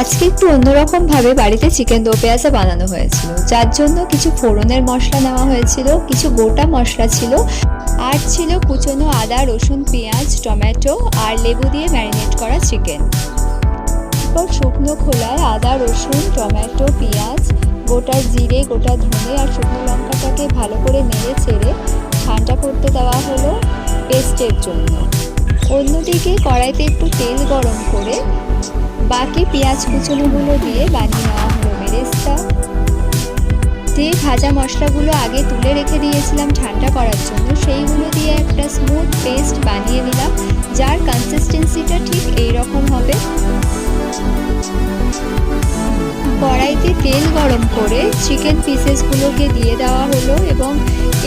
আজকে একটু অন্যরকম ভাবে বাড়িতে চিকেন দো পেঁয়াজা বানানো হয়েছিল, যার জন্য কিছু ফোড়নের মশলা নেওয়া হয়েছিল, কিছু গোটা মশলা ছিল, আর ছিল কুচনো আদা, রসুন, পেঁয়াজ, টমেটো আর লেবু দিয়ে ম্যারিনেট করা চিকেন। এরপর শুকনো খোলায় আদা, রসুন, টমেটো, পেঁয়াজ, গোটা জিরে, গোটা ধনে আর শুকনো লঙ্কাটাকে ভালো করে নেড়ে চেড়ে ঠান্ডা করতে দেওয়া হলো পেস্টের জন্য। অন্যদিকে কড়াইতে একটু তেল গরম করে বাকি পেঁয়াজ কুচনোগুলো দিয়ে বানিয়ে নেওয়া হলো বেরেস্তা। যে ভাজা মশলাগুলো আগে তুলে রেখে দিয়েছিলাম ঠান্ডা করার জন্য, সেইগুলো দিয়ে একটা স্মুথ পেস্ট বানিয়ে নিলাম, যার কনসিস্টেন্সিটা ঠিক এইরকম হবে। কড়াইতে তেল গরম করে চিকেন পিসেসগুলোকে দিয়ে দেওয়া হলো এবং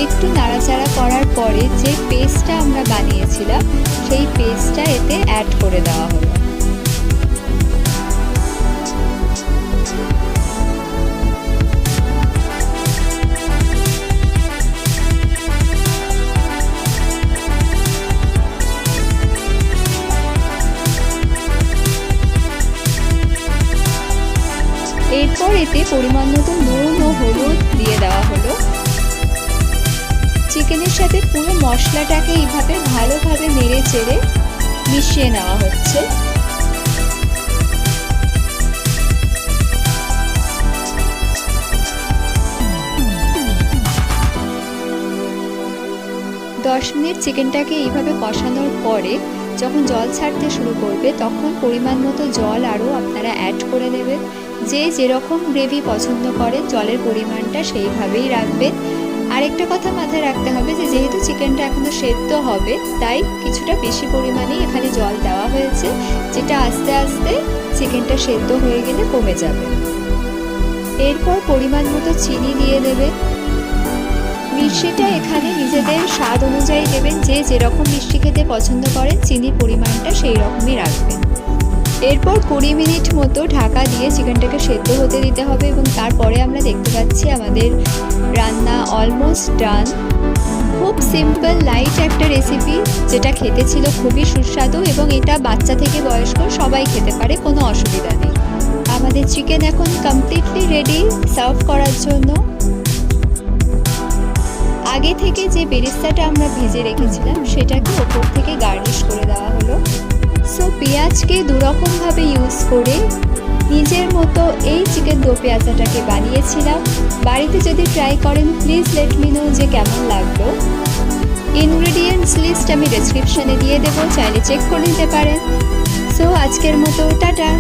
একটু নাড়াচাড়া করার পরে যে পেস্টটা আমরা বানিয়েছিলাম সেই পেস্টটা এতে অ্যাড করে দেওয়া হলো। এরপর এতে পরিমাণ মতো নুন ও হলুদ দিয়ে দেওয়া হলো। চিকেনের সাথে পুরো মশলাটাকে এইভাবে ভালোভাবে নেড়ে চেড়ে মিশিয়ে নেওয়া হচ্ছে। দশ মিনিট চিকেনটাকে এইভাবে কষানোর পরে যখন জল ছাড়তে শুরু করবে, তখন পরিমাণ মতো জল আরও আপনারা অ্যাড করে দেবেন। যে যেরকম গ্রেভি পছন্দ করে জলের পরিমাণটা সেইভাবেই রাখবেন। আরেকটা কথা মাথায় রাখতে হবে যে যেহেতু চিকেনটা এখনো সেদ্ধ হবে, তাই কিছুটা বেশি পরিমাণেই এখানে জল দেওয়া হয়েছে, যেটা আস্তে আস্তে চিকেনটা সেদ্ধ হয়ে গেলে কমে যাবে। এরপর পরিমাণ মতো চিনি দিয়ে দেবেন। মিষ্টিটা এখানে নিজেদের স্বাদ অনুযায়ী দেবেন, যে যেরকম মিষ্টি খেতে পছন্দ করেন চিনির পরিমাণটা সেই রকমই রাখবেন। এরপর 20 মিনিট মতো ঢাকা দিয়ে চিকেনটাকে সেদ্ধ হতে দিতে হবে এবং তারপরে আমরা দেখতে পাচ্ছি আমাদের রান্না অলমোস্ট ডান। খুব সিম্পল লাইট একটা রেসিপি, যেটা খেতে ছিল খুবই সুস্বাদু এবং এটা বাচ্চা থেকে বয়স্ক সবাই খেতে পারে, কোনো অসুবিধা নেই। আমাদের চিকেন এখন কমপ্লিটলি রেডি সার্ভ করার জন্য। আগে থেকে যে বেরেস্তাটা আমরা ভেজে রেখেছিলাম সেটাকে ওপর থেকে গার্নিশ করে দেওয়া হলো। সো পেঁয়াজকে দুরকমভাবে ইউজ করে নিজের মতো এই চিকেন দো পেঁয়াজাটাকে বানিয়েছিলাম। বাড়িতে যদি ট্রাই করেন প্লিজ লেট মি নো যে কেমন লাগলো। ইনগ্রেডিয়েন্টস লিস্ট আমি ডেসক্রিপশানে দিয়ে দেবো, চাইলে চেক করে নিতে পারেন। সো আজকের মতো টাটা।